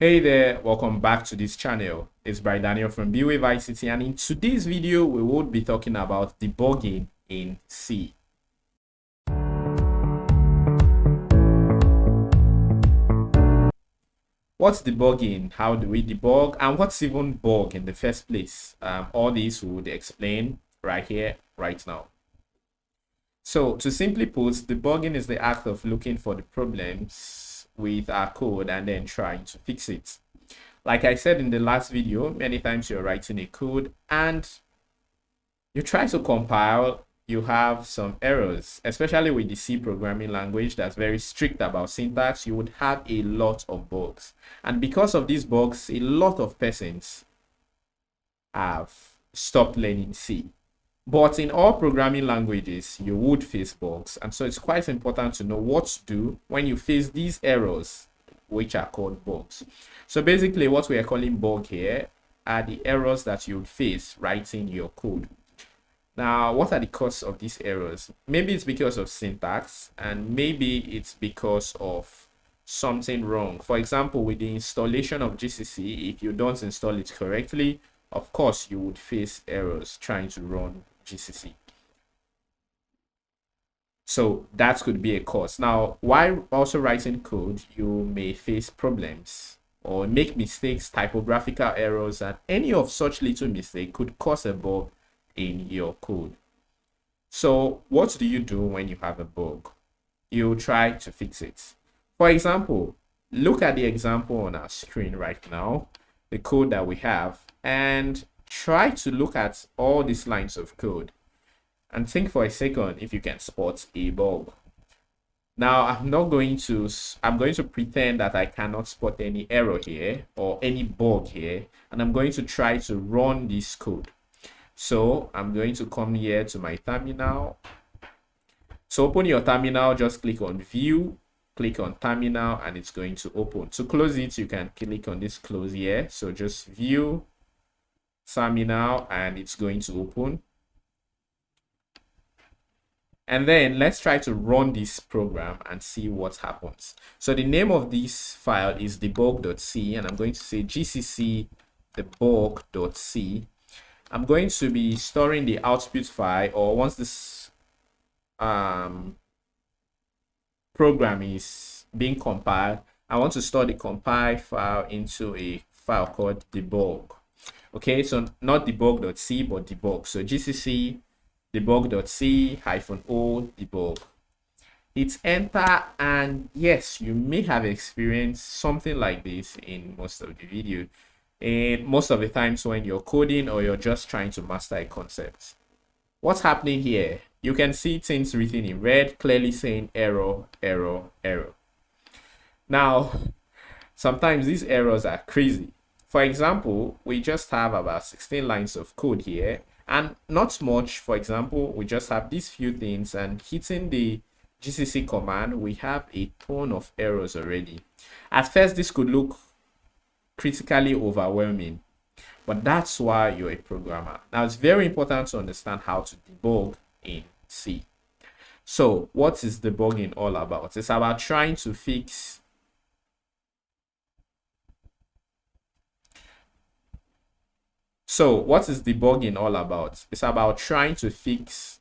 Hey there, welcome back to this channel. It's by Daniel from Bwave ICT, and in today's video we will be talking about debugging in C. What's debugging? How do we debug? And what's even bug in the first place? All these we would explain right here, right now. So to simply put, debugging is the act of looking for the problems with our code and then trying to fix it. Like I said in the last video, many times you're writing a code and you try to compile, you have some errors, especially with the C programming language that's very strict about syntax. You would have a lot of bugs. And because of these bugs, a lot of persons have stopped learning C. But in all programming languages, you would face bugs. And so it's quite important to know what to do when you face these errors, which are called bugs. So basically what we are calling bug here are the errors that you would face writing your code. Now, what are the causes of these errors? Maybe it's because of syntax, and maybe it's because of something wrong. For example, with the installation of GCC, if you don't install it correctly, of course, you would face errors trying to run GCC. So that could be a cause. Now, while also writing code, you may face problems or make mistakes, typographical errors, and any of such little mistake could cause a bug in your code. So what do you do when you have a bug? You try to fix it. For example, look at the example on our screen right now, the code that we have, and try to look at all these lines of code and think for a second if you can spot a bug. Now, I'm going to pretend that I cannot spot any error here or any bug here, and I'm going to try to run this code. So I'm going to come here to my terminal. So open your terminal, just click on view, click on terminal, and it's going to open. To close it, you can click on this close here. So just view, terminal, and it's going to open. And then let's try to run this program and see what happens. So the name of this file is debug.c, and I'm going to say gcc debug.c. I'm going to be storing the output file, or once this program is being compiled, I want to store the compile file into a file called debug. Okay, so not debug.c but debug. So gcc debug.c -o debug. Hit enter, and yes, you may have experienced something like this in most of the video. And most of the times when you're coding or you're just trying to master a concept. What's happening here? You can see things written in red, clearly saying error, error, error. Now, sometimes these errors are crazy. For example, we just have about 16 lines of code here, and not much. For example, we just have these few things, and hitting the GCC command, we have a ton of errors already. At first, this could look critically overwhelming, but that's why you're a programmer. Now, it's very important to understand how to debug in C. So what is debugging all about? It's about trying to fix what is debugging all about? It's about trying to fix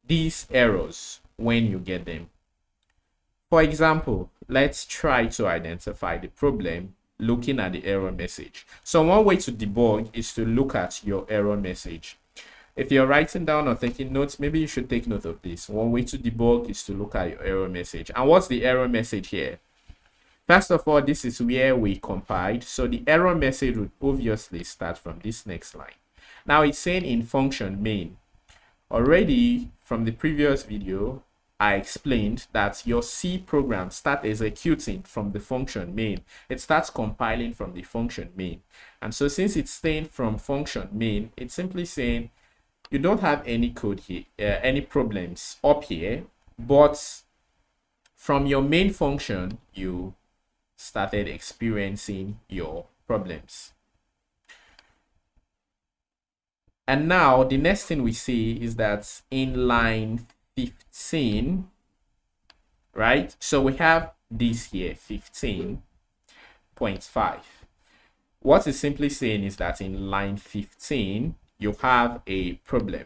these errors when you get them. For example, let's try to identify the problem looking at the error message. So one way to debug is to look at your error message. If you're writing down or taking notes, maybe you should take note of this. One way to debug is to look at your error message. And what's the error message here? First of all, this is where we compiled. So the error message would obviously start from this next line. Now it's saying in function main. Already from the previous video, I explained that your C program starts executing from the function main. It starts compiling from the function main. And so since it's staying from function main, it's simply saying you don't have any code here, any problems up here, but from your main function, you started experiencing your problems. And now the next thing we see is that in line 15, right? So we have this here, 15. 0.5. What it's simply saying is that in line 15, you have a problem.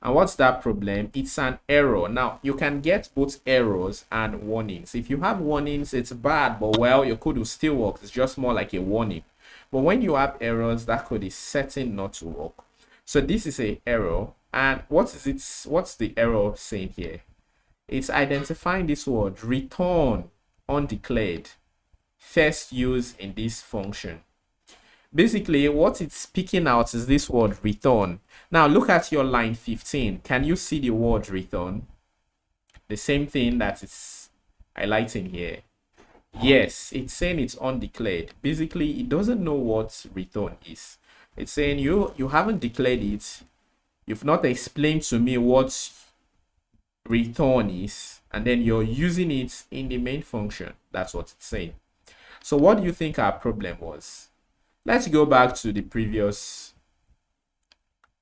And what's that problem? It's an error. Now, you can get both errors and warnings. If you have warnings, it's bad, but well, your code will still work. It's just more like a warning. But when you have errors, that code is certain not to work. So this is an error. And what's the error saying here? It's identifying this word, return undeclared, first used in this function. Basically, what it's picking out is this word return. Now, look at your line 15. Can you see the word return? The same thing that it's highlighting here. Yes, it's saying it's undeclared. Basically, it doesn't know what return is. It's saying you haven't declared it. You've not explained to me what return is, and then you're using it in the main function. That's what it's saying. So what do you think our problem was? Let's go back to the previous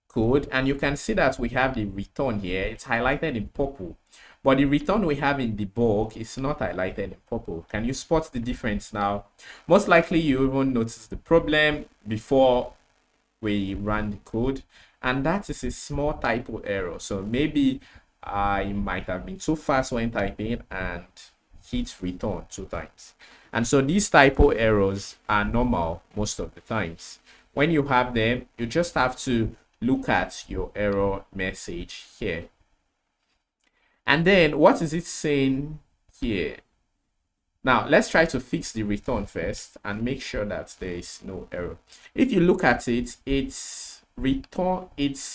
code, and you can see that we have the return here. It's highlighted in purple, but the return we have in debug is not highlighted in purple. Can you spot the difference now? Most likely you even notice the problem before we run the code, and that is a small typo error. So maybe I might have been too fast when typing and hit return 2 times. And so these typo errors are normal most of the times. When you have them, you just have to look at your error message here. And then what is it saying here? Now, let's try to fix the return first and make sure that there is no error. If you look at it, it's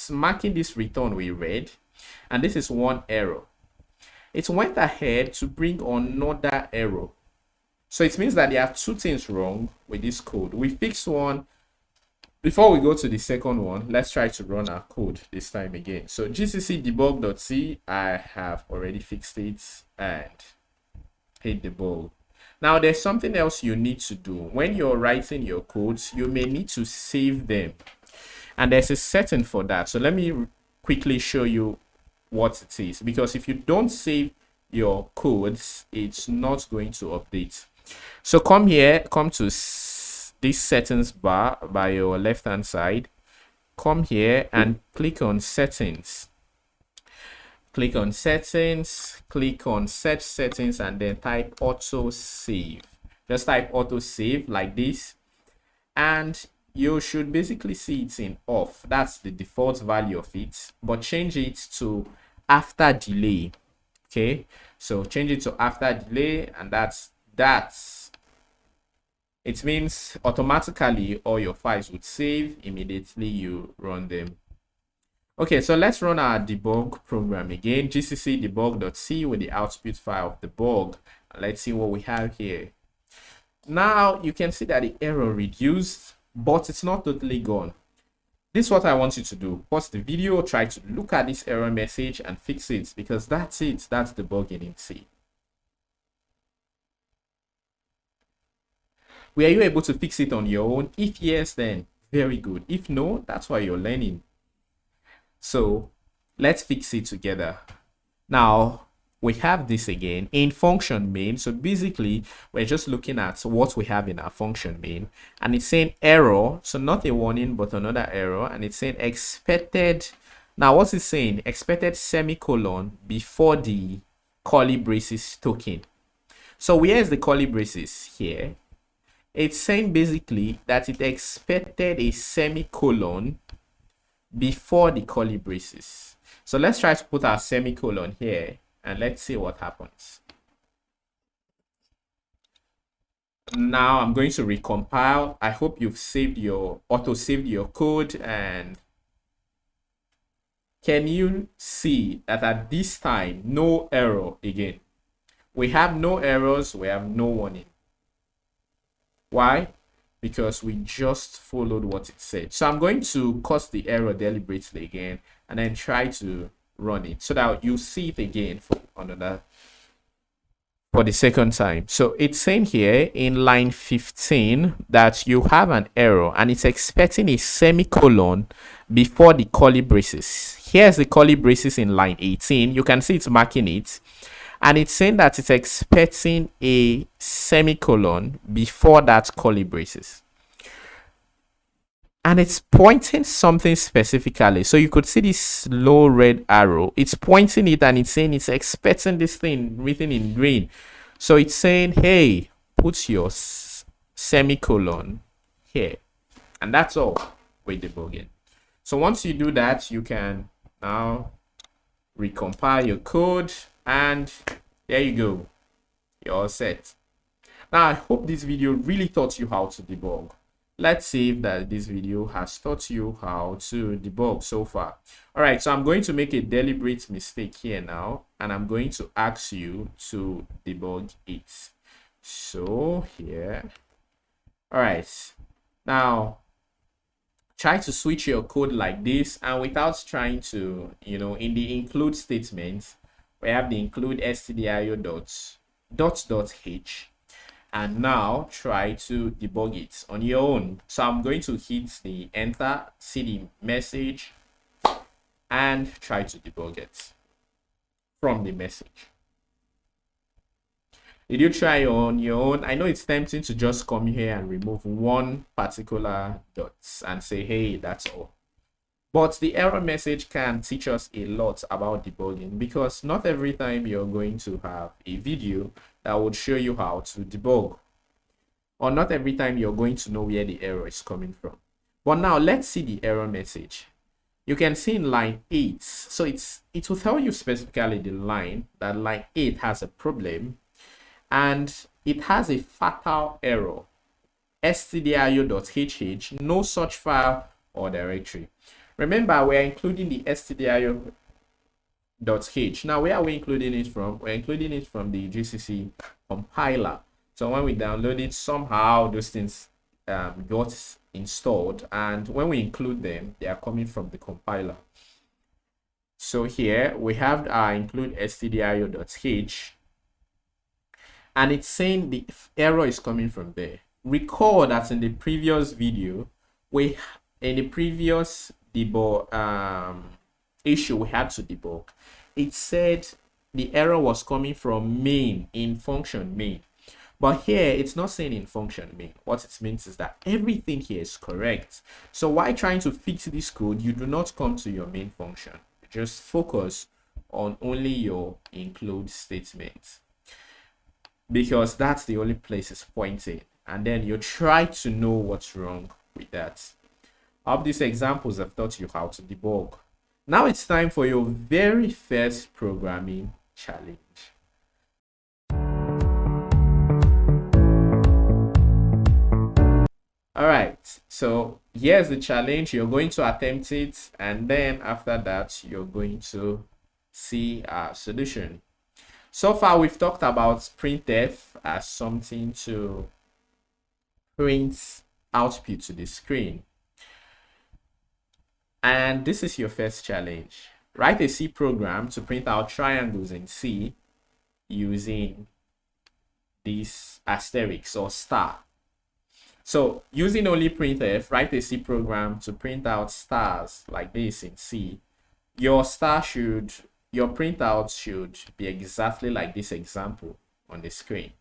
marking this return we read, and this is one error. It went ahead to bring another error. So it means that there are 2 things wrong with this code. We fixed one. Before we go to the second one, let's try to run our code this time again. So gcc debug.c, I have already fixed it and hit debug. Now there's something else you need to do. When you're writing your codes, you may need to save them. And there's a setting for that. So let me quickly show you what it is. Because if you don't save your codes, it's not going to update. So come here, come to this settings bar by your left hand side. Come here and click on settings. Click on settings, click on search settings, and then type auto save. Just type auto save like this, and you should basically see it's in off. That's the default value of it, but change it to after delay. Okay, so change it to after delay, and that's it means automatically all your files would save immediately you run them. Okay, so let's run our debug program again. gcc debug.c with the output file of debug. Let's see what we have here. Now you can see that the error reduced, but it's not totally gone. This is what I want you to do. Pause the video, try to look at this error message and fix it, because that's it. That's debugging in C. Were you able to fix it on your own? If yes, then very good. If no, that's why you're learning. So let's fix it together. Now we have this again in function main. So basically we're just looking at what we have in our function main, and it's saying error. So not a warning, but another error. And it's saying expected. Now what's it saying? Expected semicolon before the curly braces token. So where is the curly braces here? It's saying basically that it expected a semicolon before the curly braces. So let's try to put our semicolon here and let's see what happens. Now I'm going to recompile. I hope you've saved your auto-saved your code, and can you see that at this time no error again? We have no errors, we have no warning. Why? Because we just followed what it said. So I'm going to cause the error deliberately again and then try to run it so that you see it again for the second time. So it's saying here in line 15 that you have an error and it's expecting a semicolon before the curly braces. Here's the curly braces in line 18. You can see it's marking it. and it's saying that it's expecting a semicolon before that curly braces, and it's pointing something specifically. So you could see this low red arrow, it's pointing it, and it's saying it's expecting this thing written in green. So it's saying, hey, put your semicolon here. And that's all with debugging. So once you do that, you can now recompile your code, and there you go, you're all set. Now I hope this video really taught you how to debug. Let's see if that this video has taught you how to debug so far. All right, so I'm going to make a deliberate mistake here now, and I'm going to ask you to debug it. So here, all right, now try to switch your code like this, and without trying to, in the include statement, we have the include stdio .h, and now try to debug it on your own. So I'm going to hit the enter, see the message, and try to debug it from the message. Did you try on your own? I know it's tempting to just come here and remove one particular dot and say, hey, that's all. But the error message can teach us a lot about debugging, because not every time you're going to have a video that would show you how to debug, or not every time you're going to know where the error is coming from. But now let's see the error message. You can see in line 8, so it will tell you specifically the line, that line 8 has a problem, and it has a fatal error, stdio.hh, no such file or directory. Remember, we're including the stdio.h. Now, where are we including it from? We're including it from the GCC compiler. So when we download it, somehow those things got installed, and when we include them, they are coming from the compiler. So here we have our include stdio.h, and it's saying the error is coming from there. Recall that in the previous video, in the previous debug issue we had to debug, it said the error was coming from main, in function main. But here it's not saying in function main. What it means is that everything here is correct. So while trying to fix this code, you do not come to your main function. You just focus on only your include statement, because that's the only place it's pointing, and then you try to know what's wrong with that. I hope these examples have taught you how to debug. Now it's time for your very first programming challenge. All right, so here's the challenge. You're going to attempt it, and then after that you're going to see our solution. So far, we've talked about printf as something to print output to the screen. And this is your first challenge. Write a C program to print out triangles in C using this asterisk or star. So using only printf, write a C program to print out stars like this in C. Your printout should be exactly like this example on the screen.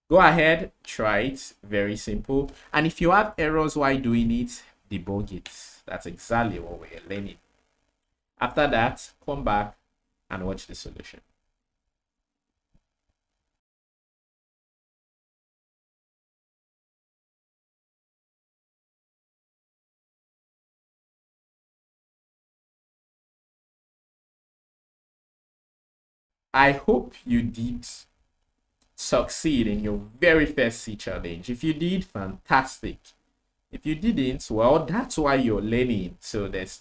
Go ahead, try it, very simple. And if you have errors while doing it, debug it. That's exactly what we're learning. After that, come back and watch the solution. I hope you did succeed in your very first C challenge. If you did, fantastic. If you didn't, well, that's why you're learning. So there's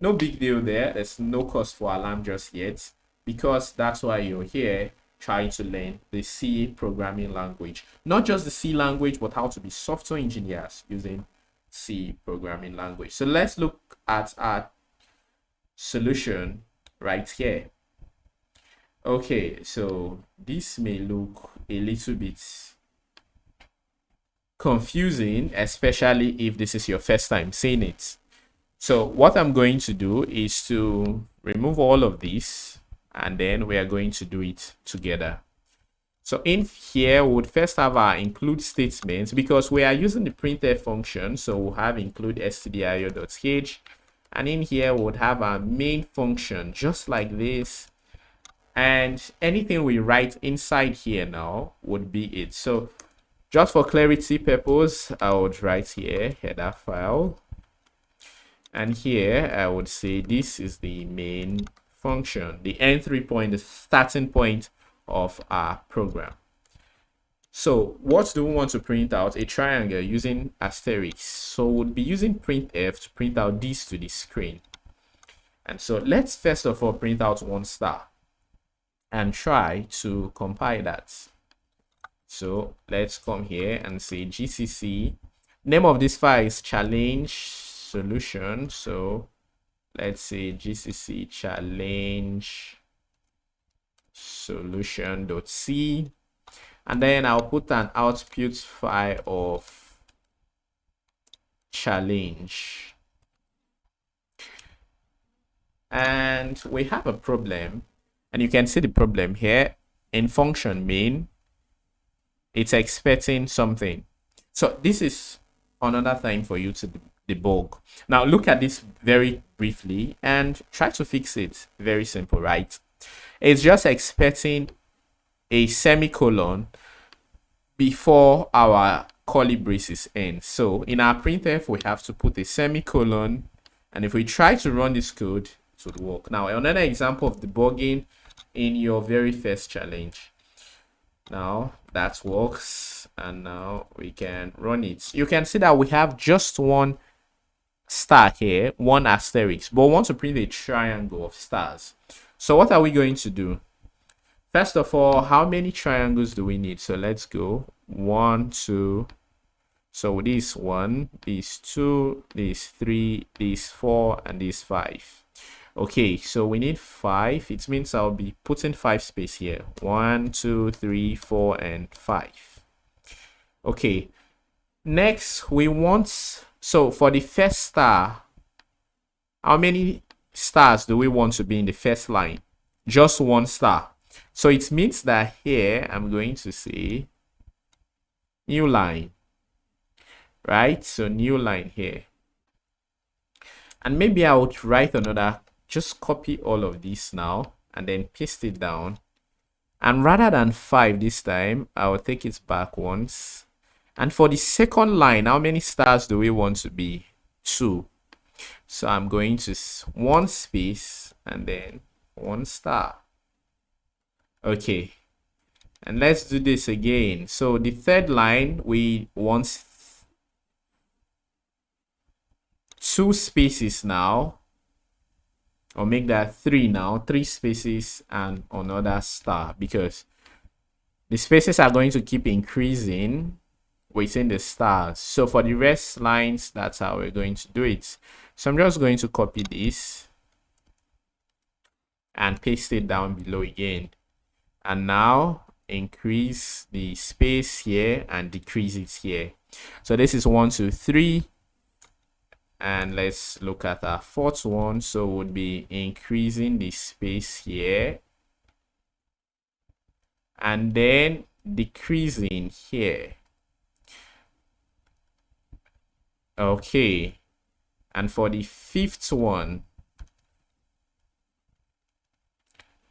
no big deal there. There's no cause for alarm just yet, because that's why you're here, trying to learn the C programming language. Not just the C language, but how to be software engineers using C programming language. So let's look at our solution right here. Okay, so this may look a little bit confusing, especially if this is your first time seeing it. So what I'm going to do is to remove all of this and then we are going to do it together. So in here, we would first have our include statements because we are using the printf function. So we'll have include stdio.h, and in here we would have our main function just like this, and anything we write inside here now would be it. So just for clarity purpose, I would write here header file, and here I would say this is the main function, the entry point, the starting point of our program. So what do we want to print out? A triangle using asterisk. So we'll be using printf to print out this to the screen. And so let's first of all print out 1 star and try to compile that. So let's come here and say gcc. Name of this file is challenge solution. So let's say gcc challenge solution.c, and then I'll put an output file of challenge. And we have a problem, and you can see the problem here in function main. It's expecting something. So this is another thing for you to debug. Now look at this very briefly and try to fix it. Very simple, right? It's just expecting a semicolon before our curly braces end. So in our printf, we have to put a semicolon, and if we try to run this code, it would work. Now another example of debugging in your very first challenge. Now that works, and now we can run it. You can see that we have just 1 star here, 1 asterisk, but we want to print a triangle of stars. So what are we going to do? First of all, how many triangles do we need? So let's go 1, 2. So this 1, this 2, this 3, this 4, and this 5. Okay, so we need 5. It means I'll be putting 5 space here. 1, 2, 3, 4, and 5. Okay, next we want, so for the first star, how many stars do we want to be in the first line? Just 1 star. So it means that here I'm going to say new line, right? So new line here, and maybe I would write another, just copy all of this now and then paste it down, and rather than 5 this time, I will take it back once. And for the second line, how many stars do we want to be? 2. So I'm going to 1 space and then 1 star. Okay, and let's do this again. So the third line, we want 2 spaces now, or make that 3 now, 3 spaces and another star, because the spaces are going to keep increasing within the stars. So for the rest lines, that's how we're going to do it. So I'm just going to copy this and paste it down below again, and now increase the space here and decrease it here. So this is 1, 2, 3, and let's look at our 4th one. So we'll be increasing the space here and then decreasing here. Okay, and for the 5th one,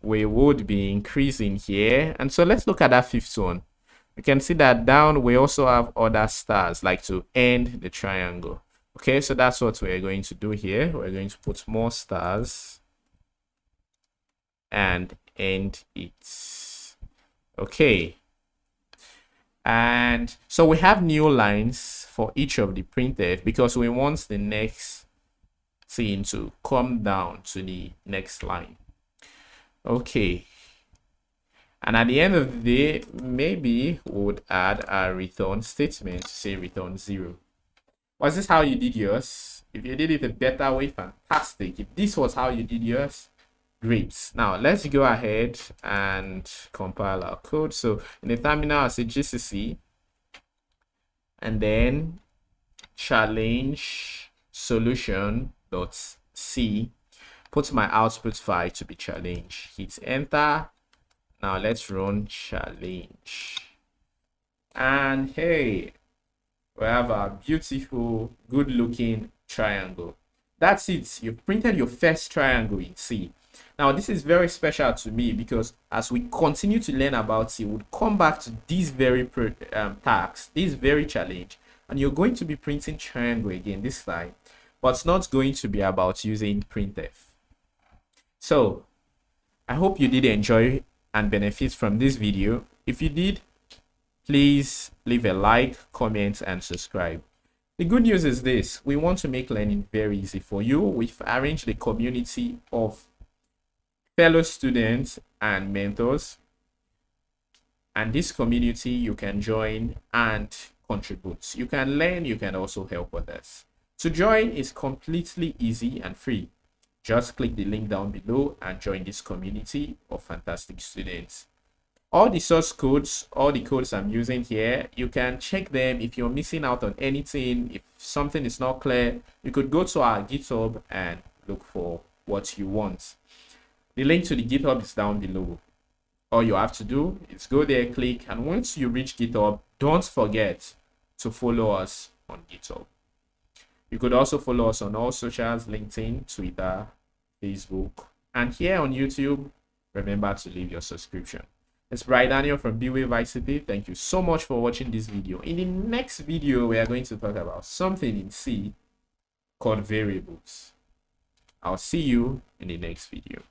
we would be increasing here. And so let's look at that 5th one. We can see that down we also have other stars, like to end the triangle. Okay, so that's what we're going to do here. We're going to put more stars and end it. Okay, and so we have new lines for each of the printf because we want the next scene to come down to the next line. Okay, and at the end of the day, maybe we would add a return statement to say return 0. Was this how you did yours? If you did it a better way, fantastic. If this was how you did yours, great. Now let's go ahead and compile our code. So in the terminal, I'll say gcc and then challenge solution.c. put my output file to be challenge. Hit enter. Now let's run challenge. And hey, we have a beautiful, good looking triangle. That's it. You've printed your first triangle in C. Now, this is very special to me because as we continue to learn about C, we'll come back to this very task, this very challenge, and you're going to be printing triangle again this time, but it's not going to be about using printf. So, I hope you did enjoy and benefit from this video. If you did, please leave a like, comment, and subscribe. The good news is this: we want to make learning very easy for you. We've arranged a community of fellow students and mentors, and this community you can join and contribute. You can learn, you can also help others. To join is completely easy and free. Just click the link down below and join this community of fantastic students. All the source codes, all the codes I'm using here, you can check them. If you're missing out on anything, if something is not clear, you could go to our GitHub and look for what you want. The link to the GitHub is down below. All you have to do is go there, click, and once you reach GitHub, don't forget to follow us on GitHub. You could also follow us on all socials: LinkedIn, Twitter, Facebook, and here on YouTube. Remember to leave your subscription. It's Brian Daniel from Bwave ICT. Thank you so much for watching this video. In the next video, we are going to talk about something in C called variables. I'll see you in the next video.